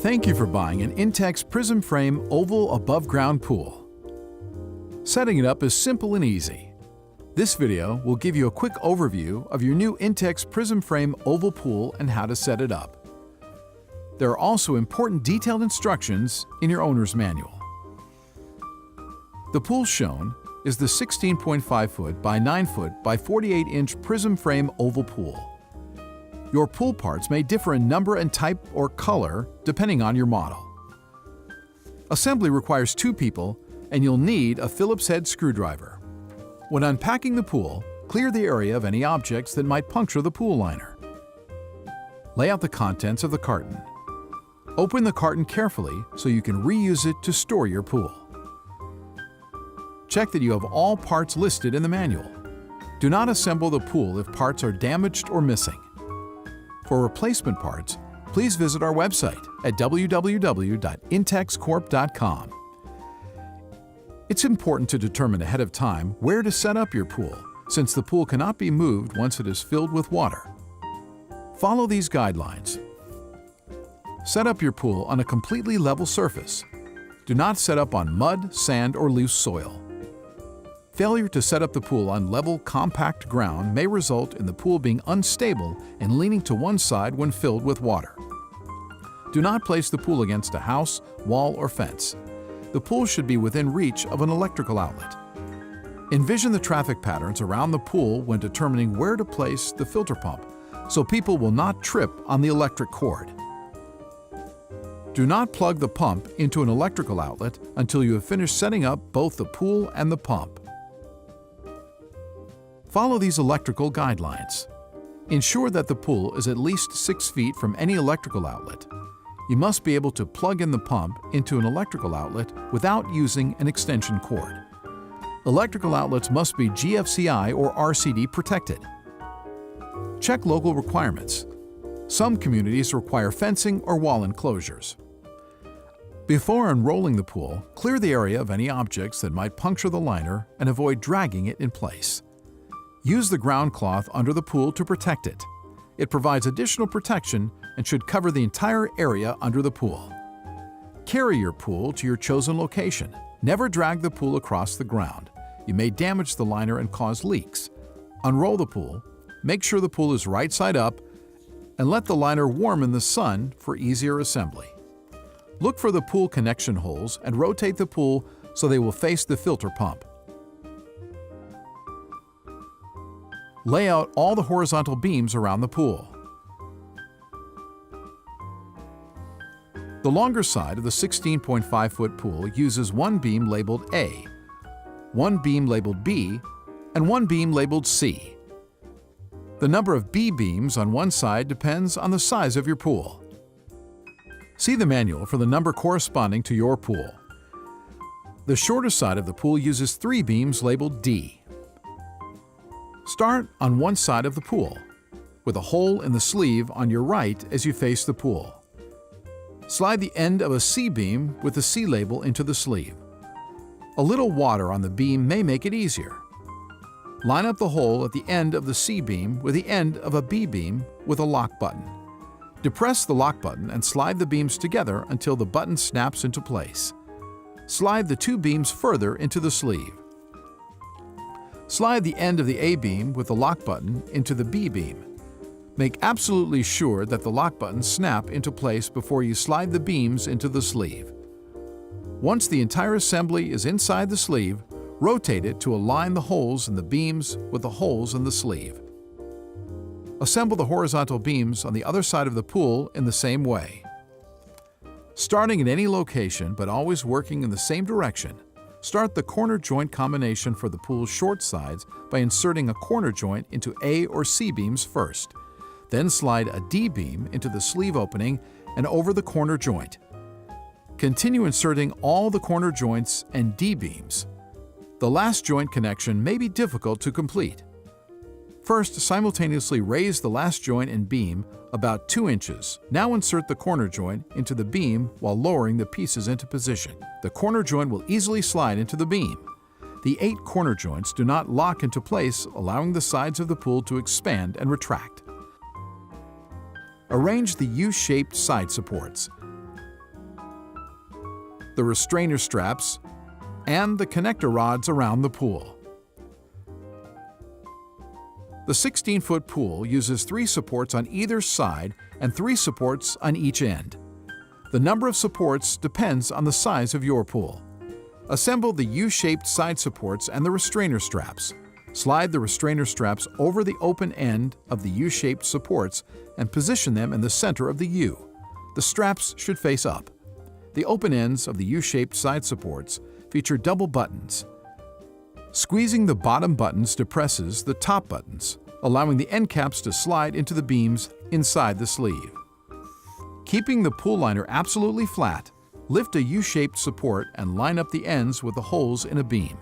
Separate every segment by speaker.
Speaker 1: Thank you for buying an Intex Prism Frame Oval Above Ground Pool. Setting it up is simple and easy. This video will give you a quick overview of your new Intex Prism Frame Oval Pool and how to set it up. There are also important detailed instructions in your owner's manual. The pool shown is the 16.5 foot by 9 foot by 48 inch Prism Frame Oval Pool. Your pool parts may differ in number and type or color depending on your model. Assembly requires 2 people and you'll need a Phillips head screwdriver. When unpacking the pool, clear the area of any objects that might puncture the pool liner. Lay out the contents of the carton. Open the carton carefully so you can reuse it to store your pool. Check that you have all parts listed in the manual. Do not assemble the pool if parts are damaged or missing. For replacement parts, please visit our website at www.intexcorp.com. It's important to determine ahead of time where to set up your pool, since the pool cannot be moved once it is filled with water. Follow these guidelines. Set up your pool on a completely level surface. Do not set up on mud, sand, or loose soil. Failure to set up the pool on level, compact ground may result in the pool being unstable and leaning to one side when filled with water. Do not place the pool against a house, wall, or fence. The pool should be within reach of an electrical outlet. Envision the traffic patterns around the pool when determining where to place the filter pump, so people will not trip on the electric cord. Do not plug the pump into an electrical outlet until you have finished setting up both the pool and the pump. Follow these electrical guidelines. Ensure that the pool is at least 6 feet from any electrical outlet. You must be able to plug in the pump into an electrical outlet without using an extension cord. Electrical outlets must be GFCI or RCD protected. Check local requirements. Some communities require fencing or wall enclosures. Before unrolling the pool, clear the area of any objects that might puncture the liner and avoid dragging it in place. Use the ground cloth under the pool to protect it. It provides additional protection and should cover the entire area under the pool. Carry your pool to your chosen location. Never drag the pool across the ground. You may damage the liner and cause leaks. Unroll the pool, make sure the pool is right side up, and let the liner warm in the sun for easier assembly. Look for the pool connection holes and rotate the pool so they will face the filter pump. Lay out all the horizontal beams around the pool. The longer side of the 16.5 foot pool uses one beam labeled A, one beam labeled B, and one beam labeled C. The number of B beams on one side depends on the size of your pool. See the manual for the number corresponding to your pool. The shorter side of the pool uses 3 beams labeled D. Start on one side of the pool, with a hole in the sleeve on your right as you face the pool. Slide the end of a C-beam with the C label into the sleeve. A little water on the beam may make it easier. Line up the hole at the end of the C-beam with the end of a B-beam with a lock button. Depress the lock button and slide the beams together until the button snaps into place. Slide the 2 beams further into the sleeve. Slide the end of the A-beam with the lock button into the B-beam. Make absolutely sure that the lock buttons snap into place before you slide the beams into the sleeve. Once the entire assembly is inside the sleeve, rotate it to align the holes in the beams with the holes in the sleeve. Assemble the horizontal beams on the other side of the pool in the same way. Starting at any location but always working in the same direction, start the corner joint combination for the pool's short sides by inserting a corner joint into A or C beams first. Then slide a D beam into the sleeve opening and over the corner joint. Continue inserting all the corner joints and D beams. The last joint connection may be difficult to complete. First, simultaneously raise the last joint and beam about 2 inches. Now insert the corner joint into the beam while lowering the pieces into position. The corner joint will easily slide into the beam. The 8 corner joints do not lock into place, allowing the sides of the pool to expand and retract. Arrange the U-shaped side supports. the restrainer straps, and the connector rods around the pool. The 16-foot pool uses 3 supports on either side and 3 supports on each end. The number of supports depends on the size of your pool. Assemble the U-shaped side supports and the restrainer straps. Slide the restrainer straps over the open end of the U-shaped supports and position them in the center of the U. The straps should face up. The open ends of the U-shaped side supports feature double buttons. Squeezing the bottom buttons depresses the top buttons, allowing the end caps to slide into the beams inside the sleeve. Keeping the pool liner absolutely flat, lift a U-shaped support and line up the ends with the holes in a beam.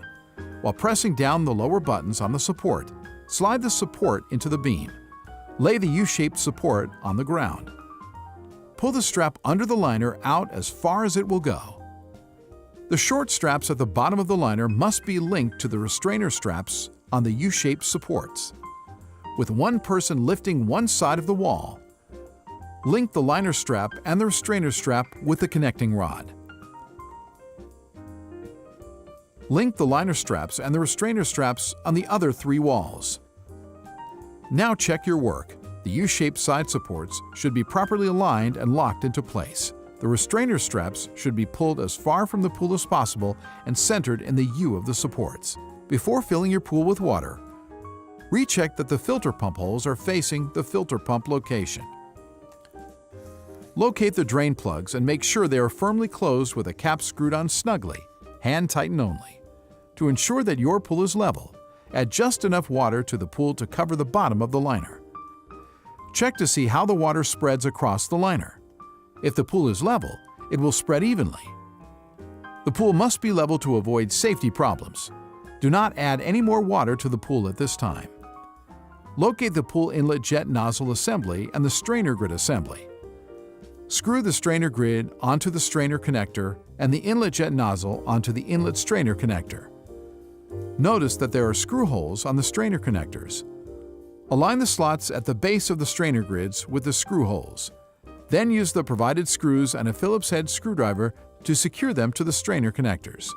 Speaker 1: While pressing down the lower buttons on the support, slide the support into the beam. Lay the U-shaped support on the ground. Pull the strap under the liner out as far as it will go. The short straps at the bottom of the liner must be linked to the restrainer straps on the U-shaped supports. With one person lifting one side of the wall, link the liner strap and the restrainer strap with the connecting rod. Link the liner straps and the restrainer straps on the other 3 walls. Now check your work. The U-shaped side supports should be properly aligned and locked into place. The restrainer straps should be pulled as far from the pool as possible and centered in the U of the supports. Before filling your pool with water, recheck that the filter pump holes are facing the filter pump location. Locate the drain plugs and make sure they are firmly closed with a cap screwed on snugly, hand tighten only. To ensure that your pool is level, add just enough water to the pool to cover the bottom of the liner. Check to see how the water spreads across the liner. If the pool is level, it will spread evenly. The pool must be level to avoid safety problems. Do not add any more water to the pool at this time. Locate the pool inlet jet nozzle assembly and the strainer grid assembly. Screw the strainer grid onto the strainer connector and the inlet jet nozzle onto the inlet strainer connector. Notice that there are screw holes on the strainer connectors. Align the slots at the base of the strainer grids with the screw holes. Then use the provided screws and a Phillips head screwdriver to secure them to the strainer connectors.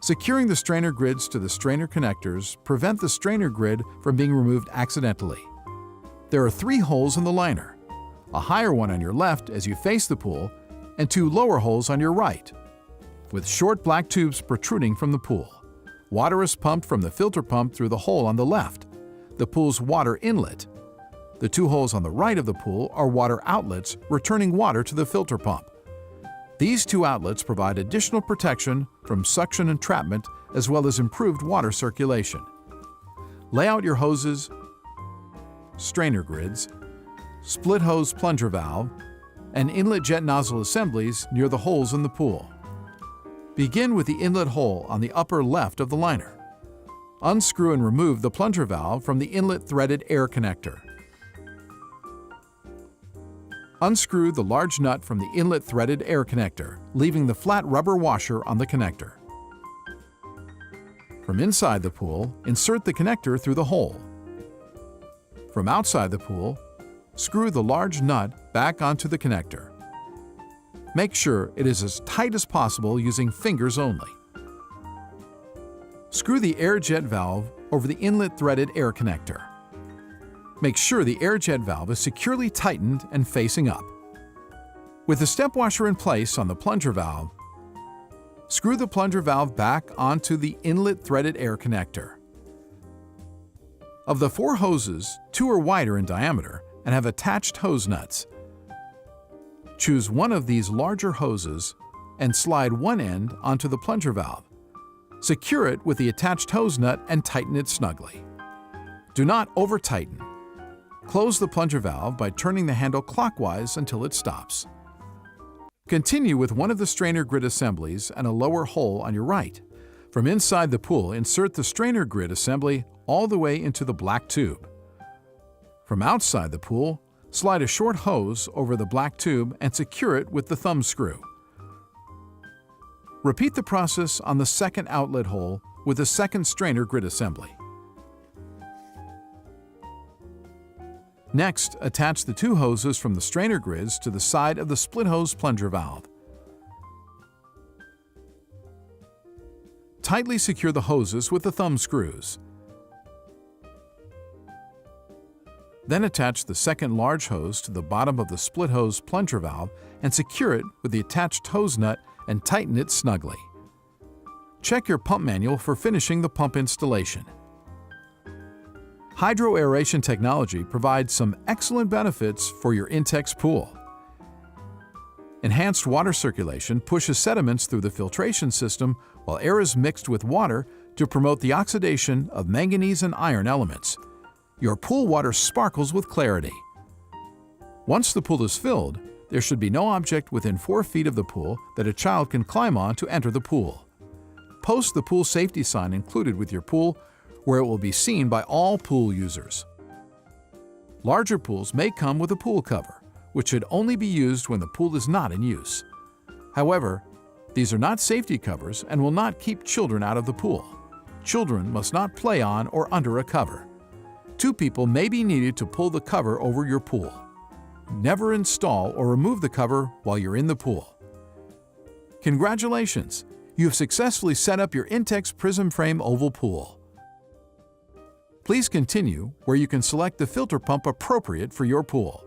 Speaker 1: Securing the strainer grids to the strainer connectors prevent the strainer grid from being removed accidentally. There are 3 holes in the liner, a higher one on your left as you face the pool, and 2 lower holes on your right, with short black tubes protruding from the pool. Water is pumped from the filter pump through the hole on the left, the pool's water inlet. The 2 holes on the right of the pool are water outlets returning water to the filter pump. These 2 outlets provide additional protection from suction entrapment as well as improved water circulation. Lay out your hoses, strainer grids, split hose plunger valve, and inlet jet nozzle assemblies near the holes in the pool. Begin with the inlet hole on the upper left of the liner. Unscrew and remove the plunger valve from the inlet threaded air connector. Unscrew the large nut from the inlet threaded air connector, leaving the flat rubber washer on the connector. From inside the pool, insert the connector through the hole. From outside the pool, screw the large nut back onto the connector. Make sure it is as tight as possible using fingers only. Screw the air jet valve over the inlet threaded air connector. Make sure the air jet valve is securely tightened and facing up. With the step washer in place on the plunger valve, screw the plunger valve back onto the inlet threaded air connector. Of the 4 hoses, 2 are wider in diameter and have attached hose nuts. Choose one of these larger hoses and slide one end onto the plunger valve. Secure it with the attached hose nut and tighten it snugly. Do not over-tighten. Close the plunger valve by turning the handle clockwise until it stops. Continue with one of the strainer grid assemblies and a lower hole on your right. From inside the pool, insert the strainer grid assembly all the way into the black tube. From outside the pool, slide a short hose over the black tube and secure it with the thumb screw. Repeat the process on the second outlet hole with the second strainer grid assembly. Next, attach the 2 hoses from the strainer grids to the side of the split hose plunger valve. tightly secure the hoses with the thumb screws. Then attach the second large hose to the bottom of the split hose plunger valve and secure it with the attached hose nut and tighten it snugly. Check your pump manual for finishing the pump installation. Hydroaeration technology provides some excellent benefits for your Intex pool. Enhanced water circulation pushes sediments through the filtration system while air is mixed with water to promote the oxidation of manganese and iron elements. Your pool water sparkles with clarity. Once the pool is filled, there should be no object within 4 feet of the pool that a child can climb on to enter the pool. Post the pool safety sign included with your pool where it will be seen by all pool users. Larger pools may come with a pool cover, which should only be used when the pool is not in use. However, these are not safety covers and will not keep children out of the pool. Children must not play on or under a cover. 2 people may be needed to pull the cover over your pool. Never install or remove the cover while you're in the pool. Congratulations! You have successfully set up your Intex Prism Frame Oval Pool. Please continue where you can select the filter pump appropriate for your pool.